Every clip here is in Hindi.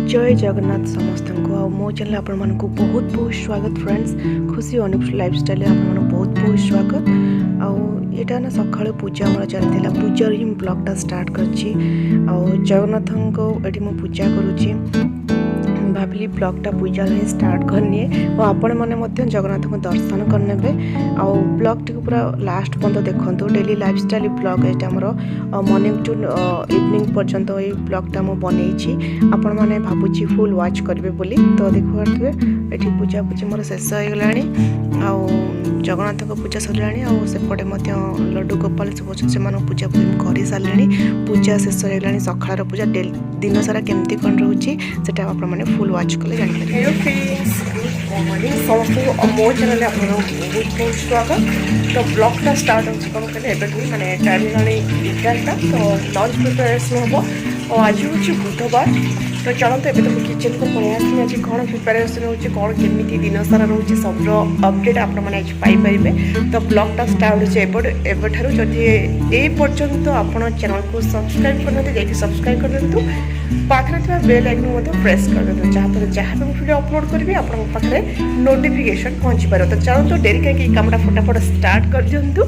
जय जगन्नाथ समस्त को मो चैनल आपण मानक बहुत बहुत स्वागत फ्रेंड्स। खुशी अनुप लाइफस्टाइल आपण बहुत बहुत स्वागत। आटा ना सका पूजा मोर चलता पूजा ही ब्लॉगटा स्टार्ट करछि। जगन्नाथ को ये मु पूजा करुच्ची भाविली ब्लॉगटा पूजा ही स्टार्ट करनी और आपण मैंने जगन्नाथ को दर्शन करने ब्लॉग टी पूरा लास्ट पर्यंत देखो। डेली लाइफस्टाइल ब्लॉग ये आमर मॉर्निंग टू इवनिंग पर्यंत ये ब्लॉगटा मुझे बनई आपण मैंने भावुची फुल वाच करेंगे बोली। तो देखुए ये पूजा पूजा मोर शेष हो गला जगन्नाथ पूजा सरला सेपटे लड्डू गोपाल सब से पूजा कर सारे पूजा शेष हो गला। सकाळ पूजा दिन सारा केमती कौन रोचे से फुल वाच कले जान हेलो फ्रेंड्स गुड मॉर्निंग समस्त मो चैनल बहुत बहुत स्वागत। तो ब्लॉगटा स्टार्ट हो कौन कहते माने टाइम जाने 11टा तो लंच प्रिपेरेसन हम और आज हूँ बुधवार। तो चलते तो किचन को पलि आसी आज कौन प्रिपेरेसन हो कौन केमी दिन सारा रोचे सब अपडेट आप पाइपर। तो ब्लॉगटा स्टार्ट होठार जदि ए पर्यंत आप चैनल को सब्सक्राइब करते सब्सक्राइब कर दिंतु पाखे बेल आइकन प्रेस कर दिंतु जहाँफल जहाँ भी वीडियो अपलोड करी आपे नोटिफिकेशन पहुँची पार। तो चलते डेरी कहीं कामटा फटाफट स्टार्ट कर दिंतु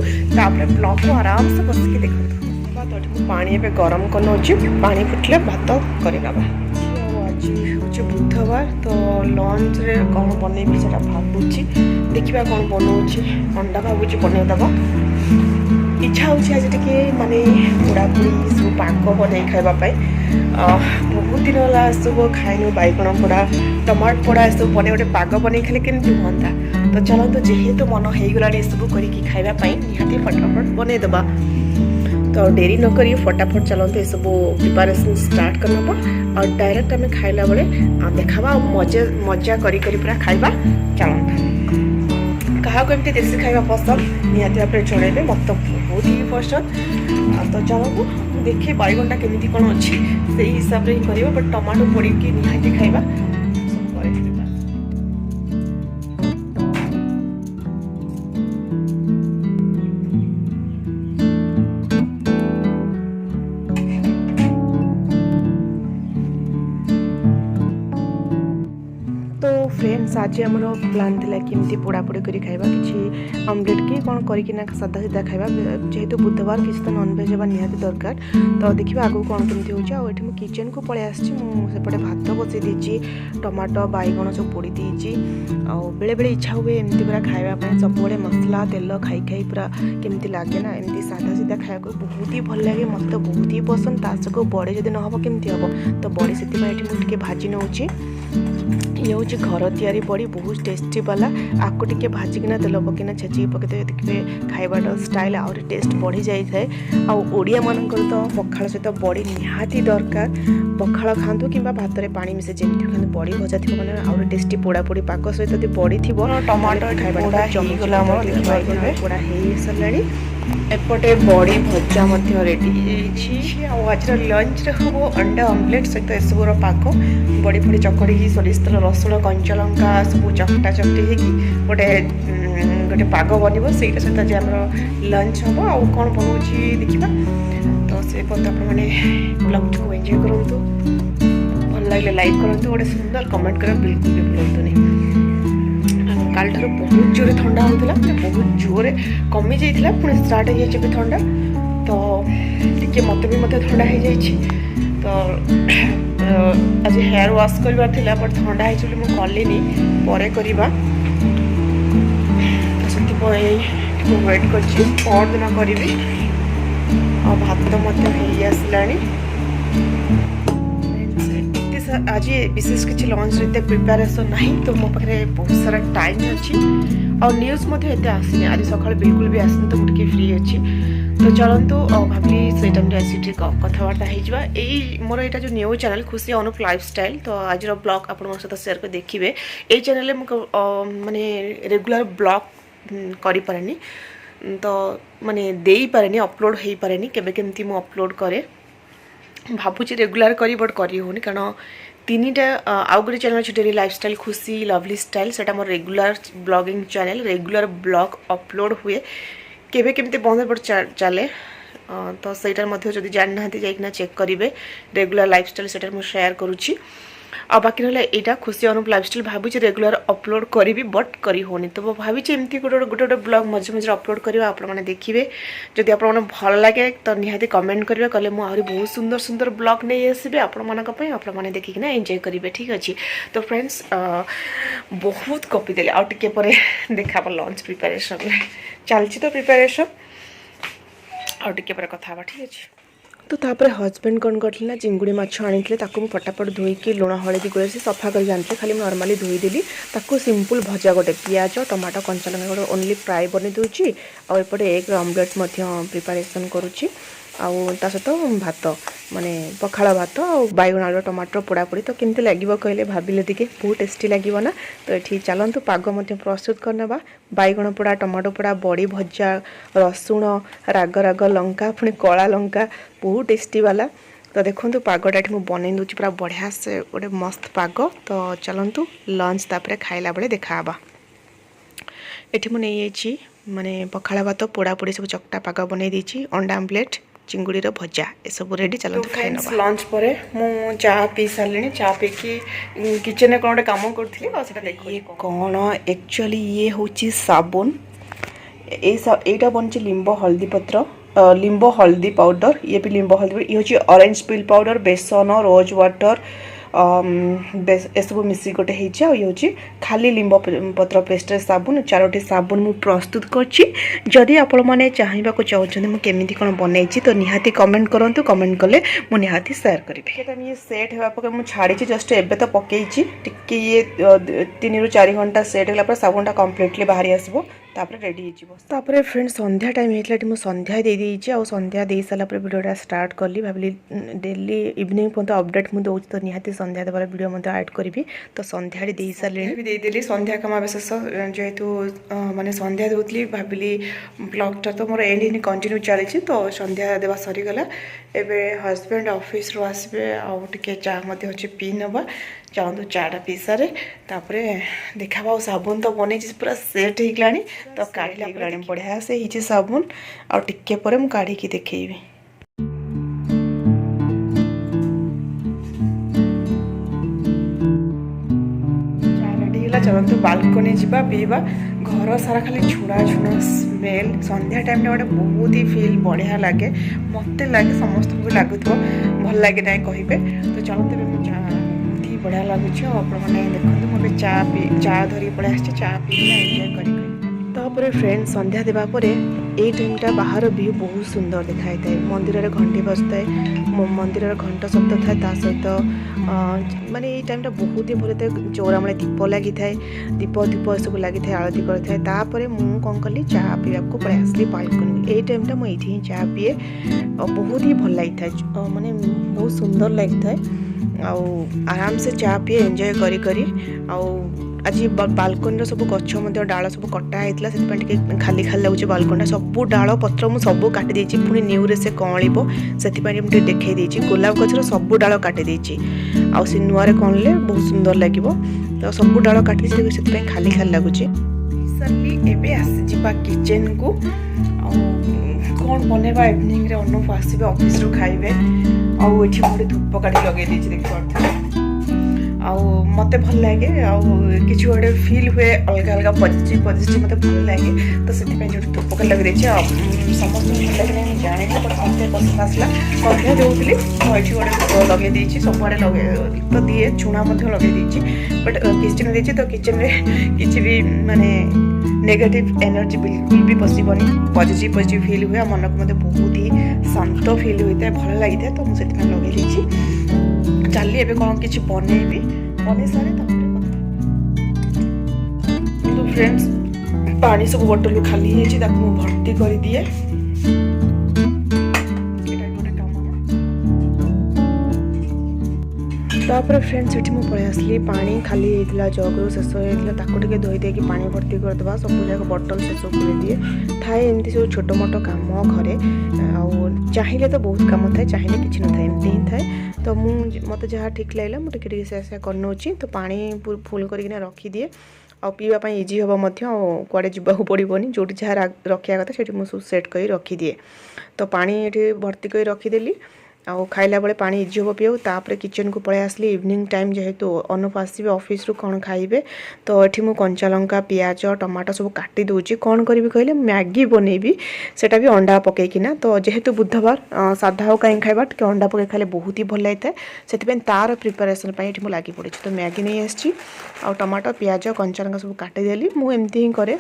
ब्लॉग को आराम से बसिक देखो। तो पानी ए गरम कर पानी फुटले भात करवा। आज हूँ बुधवार तो लंच रे कौन बनैबी से भावुची देखा कौन बनाऊँगी अंडा भावुची बनईदेव। इच्छा हो आज टे माने पोड़ापोड़ी सब पाक बन खावाई बहुत दिन है सब खाइन बैगण पोड़ा टमाटो पोड़ा सब बन गोटे पाग बन खाले केमती हाँ। तो चलते जेहेतु मन हो गला सब करवाई निहाती फटाफट बनईदेवा। तो डेरी न करी फटाफट चलते सब प्रिपारेसन स्टार्ट करना और डायरेक्ट आम खाइला बेले देखा मजा मजा करी पूरा खाइबा। चलते क्या एमती देसी खाଇବା पसंद निहाती भाव जन मत बहुत ही पसंद। तो चलो देखे बैगनटा केमी कौन अच्छी से हिसाब से ही कर बट टमाटो पड़ी निहाती खाइबा। फ्रेंड्स आज आम प्लान थी कि पोड़ापोड़ी कर खाइबा कि ऑमलेट की कौन करना सादा सीधा खाइबा जेहेतु बुधवार किसी तो नॉनवेज होगा निहाती दरकार। तो देखिए आगू कौन केमती होती मुझे किचन को पलि आसपटे भात बसई देती टमाटो बैगण सब पोड़ी देती बेले बेले इच्छा हुए एमती पूरा खावाई सब मसला तेल खाई खाई पूरा केमती लगे ना एमती सादा सीधा खाया बहुत ही भल लगे मत तो बहुत ही पसंद। तासक बड़े जब नहब केमती हम तो बड़ी से मुझे भाजी नौची ये हूँ घर तैयारी बड़ी बहुत टेस्टी वाला आपको टे भाजिकिना तेल पकना छेचिक पकईदे देखिए खाइबार स्टाइल आहरी टेस्ट बढ़ी जाए। आड़िया मान तो पखाड़ सहित बड़ी निहाती दरकार पखाड़ खातु कि भात में पानी मिसे जमी खाते बड़ी भजा थी मैंने आहरी टेस्टी पोड़ापोड़ी पाक सहित बड़ी थी टमाटो खाइबा जमीगला पोड़ा हो सारे एपटे बड़ी भजा रेडी। आज लंच हम अंडा ऑमलेट सहित एसबूर पाक बड़ी फड़ी चकड़ी सोरिष तेल रसुण कंचा लंका सब चकटा चकटी होटे गोटे पाग बन से सहित आज आम लंच हम आउ कौन बनाऊँगी देखा। तो से मैंने ब्लॉग को एंजॉय करूँ भल लगे लाइक करूँ गोटे सुंदर कमेंट कर बिल्कुल भी भूलु नहीं। काल ठार बहुत जोरे थंडा होता बहुत जोरे कमी जाइए पुणी स्टार्ट हो जाए थंडा तो टी मत भी मत थंडा हो जाए। तो आज हेयर वाश करवार थिला बट थंडा है मुझे कलिनी पर करवा तो वेट कर दिन करी भात मत आसला। आज विशेष किसी लंच रे प्रिपेरेसन नहीं तो मो पाखे बहुत सारा टाइम अच्छी और न्यूज आसनी आज सका बिल्कुल भी आसनी तो मुझे फ्री अच्छी। तो चलतु भाविली से टाइम आज कथबार्ता हो मोर यहाँ जो न्यू चैनल खुशी अनुप लाइफस्टाइल तो आज ब्लॉग आप सहित सेयार कर देखिए। ये चैनल माने रेगुलर ब्लॉग करि पारेनी तो माने देई पारेनी अपलोड हो पारेनी केबे केमती मु अपलोड करे भावुची रेगुलर करी बट करी होनी कारण तीनटा आउ गोटे चैनल अच्छे डेली लाइफस्टाइल खुशी लवली स्टाइल से मोर regular blogging channel regular blog upload हुए केबे केमती बंद बट चले तो सहीटार जदि जाना जाइना चेक करेंगे रेगुलर लाइफस्टाइल से शेयर करुच्ची। आ बाकी रहा यहाँ खुशी अनुप लाइफस्टाइल भावी रेगुलर अपलोड करी बट करी होनी तो भावी एमती गोटे गोटे ब्लॉग मझे मझे अपलोड करवा आपने देखिए जदि आप भल लगे तो निहाती कमेंट करेंगे कले मुझे बहुत सुंदर सुंदर ब्लॉग नहीं आसबे आपने देखिकिना एंजॉय करेंगे ठीक अच्छे। तो फ्रेंड्स बहुत कपी देली आउ टिके परे देखा लंच प्रिपरेशन चलती तो प्रिपरेशन आउ टिके परे कथा ठीक अच्छे। तो तापर हजबैंड कौन करते ना चिंगुड़ी माछ आनी ताकू फटाफट धोईकी लुण हलदी गोले से सफा कर जानते खाली नॉर्मली धोईदेली ताकू सिंपल भजा गोटे पियाज टमाटो कंचा लंका गोटे ओनली फ्राए बनी दूची आउपटे एग ऑमलेट प्रिपरेशन करुच्ची आउ सहित भात माने पखाड़ भात आ बैगन आलू टमाटर पोड़ापोड़ी तो केमती लगे कहले भाविले टे बहुत टेस्टी लगे ना। तो ये चलतु पाग प्रस्तुत करना बैगन पोड़ा टमाटो पोड़ा बड़ी भजा रसुण राग राग लंका पुणी कला लंका बहुत टेस्टी वाला। तो देखो पागटा मुझे बनई दूसरी पूरा बढ़िया से गोटे मस्त पाग। तो चलतु लंच तापर खाइला बेले देखा ये मुझे माने पखाड़ भात पोड़ापोड़ी सब चकटा पाग बनई देती अंडा आमलेट चिंगुड़ी भजा ये सब रेडी चलो खाई ना। लंच पर मु चा पी सारे चा पीकी किचन में कौन गोटे कम करी ये कौन एक्चुअली ये हूँ साबुन यहाँ बन लिंब हल्दी पत्र लिंब हल्दी पाउडर ये भी लिंब हल्दी ये हूँ ऑरेंज पिल पाउडर बेसन रोज वाटर सब मिसी गोटे ये खाली लिंब पत्र पेस्ट साबुन 4टी साबुन मु प्रस्तुत करदी आपण मैंने चाहवा चाहते मुझे केमी कौन बनई तो निहाती कमेंट करूँ कमेंट कले मुझे निहाती शेयर करी ये सेट होगा मुझे छाड़ी जस्ट एबे तो पकई टिके ये 3 ରୁ 4 घंटा सेट होगा साबुनटा कम्प्लीटली बाहरी आसो तापर रेडी होपर फ्रेंड संध्या टाइम होता है संध्या दे देती आ संध्या दे सारापर वीडियोटा स्टार्ट कली भाविली डेली इवनिंग पर्यटन अपडेट मुझे दूसरी तो निहाती संध्या देवार वीडियो मत ऐड करी तो संध्या दे सारे भी देदेली संध्या कमा शेष जेहेतु माने संध्या दूसरी भाविली ब्लॉगटा तो मोर एंड ही कंटिन्यू चली तो संध्या देवा सरीगला एवं हजबैंड ऑफिस रू आसबे आउ टे चा पी नवा चाहतु चाटा पी सारे तापर देखा साबुन तो बन पूरा सेट होगा तो काढ़ी बढ़िया से ही साबुन आ टिके पर मुझे काढ़ी देखी चलते बालकनी जावा पीवा घर सारा खाली छुड़ा छुड़ा स्मेल संध्या टाइम गोटे बहुत ही फील बढ़िया लगे मत लगे समस्त को लगुव भल लगे ना कहे तो चलते बहुत ही बढ़िया लगुच आपने देखते मुझे चा धरी पड़े चा पी एंजॉय कर तापर फ्रेंड संध्या देवापर ये टाइमटा बाहर व्यू बहुत सुंदर दिखाई था मंदिर में घंटी बजता है मंदिर घंट शब्द था सहित माने ये टाइमटा बहुत ही भल था चौरा मूले दीप लगी था दीप दीप सब लगी था आरती करता तापर मुझे कौन कली चा पीवा को पलि आसली बालकनी ये टाइमटा मुझे ही चा पीए बहुत ही भल लगी था माने बहुत सुंदर लगी था आराम से चा पीए एंजॉय करी करी आज बालकनी सब गछ डाल सब कटा होता से खाली खाली लगे बालकनी सब डाल पत्र मुझे सब काटी पुणी न्यूरे से कौलिब से देखे देती गोलाप गचर सब डाल काटी आउ से नुआरे कौनले बहुत सुंदर लगे तो सब डाल काटी से खाली खाली लगुच एवं आसीजा किचेन को कौन बनवा इवनिंग अनुप आसबे ऑफिस रू खाइबे आउ एठी गोटे धूप काटी लगे देखिए मत भल लगे कि गोटे फिल हुए अलग अलग पॉजिटिव पॉजिटिव मत भल लगे तो से जो धूप लगे देखिए समस्त भल लगे जानी बट मत पसंद आसला संध्या दूसरी मुझे गोटे लगे देती सबुआड़े लगे तो दिए चूना लगे बट किचन देती तो किचन में किसी भी माने नेगेटिव एनर्जी बिल्कुल भी पशबनी पॉजिटिव पॉजिटिव फिल हुए मन को मत बहुत ही शांत फिल होता है भल लगी था तो मुझे लगे देती चली एवं कौन कि बनईबी बन सारे तो फ्रेंड्स पानी सब बोतल खाली भर्ती कर दिए तापर फ्रेंड्स ये मुझे पलि आसली पानी खाली होता जग शेष होता धोई देकी पानी भर्ती करदे सब जाक बटल शेष पूरे दिए थाए एमती सब छोट मोट कम घरे चाहिए तो बहुत कम थाए चाहिए किसी न था एमती ही थाए तो मत जहाँ ठीक लगे मुझे से करनौची तो पानी फुल करके रखीदिए आ पीवाई इजी हम कड़े जावाक पड़ोनी जो जहाँ रखा कथा से मुझे सेट कर रखीदिए तो पानी ये भर्ती कर रखीदेली आउ खाइला बेले पानी इजी हो पियो तापर किचन को पळे आसली इवनिंग टाइम जेहेतु अनुप आसबे ऑफिस रु कौन खाइबे तो एठी मु कंचा लंका पियाज टमाटो सब काटी दोची कौन करिवि कहले मैगी बनेबी सेटा भी अंडा पकेकिना तो जेहेतु बुधवार साधा हो कहीं खाइबा टे अंडा पके खाइले बहुत ही भल लागिता सेति तार प्रिपरेशन पई एठी मु लागी पड़ी तो मैगी नहीं आछि आ टमाटो पियाज कंचा लंका सब काटी देली मु एमती ही करे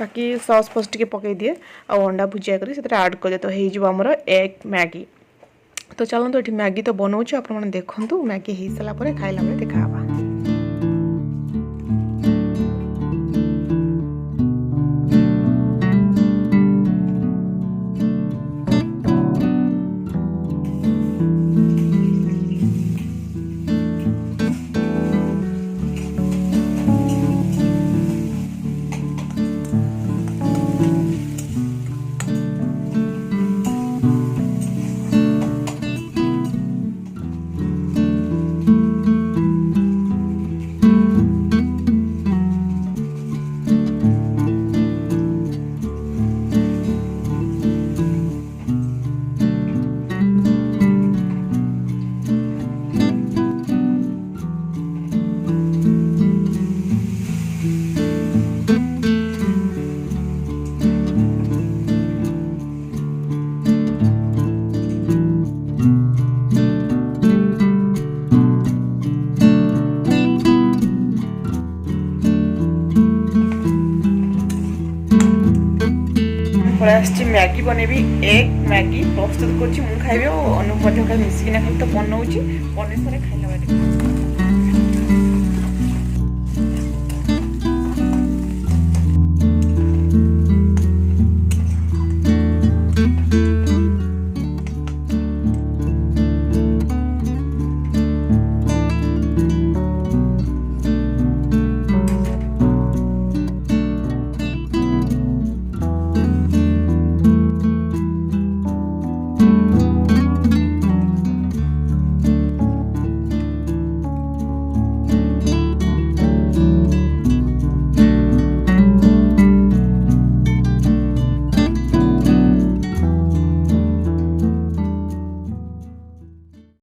बाकी सॉस फस टिके पके दिए आ अंडा भुजिया करी सेटा ऐड कर दे तो हे जिवो हमर एग मैगी तो चलते ये मैगी तो बनाऊँ आपने देखूँ मैगी हो सारापर खाइला बेले देखा। पलि मैगी बनेबी एग मैगी प्रस्तुत कर खाइबे अनुप मिसिकिना खाली तो बनाऊँ बन सारे खाइला।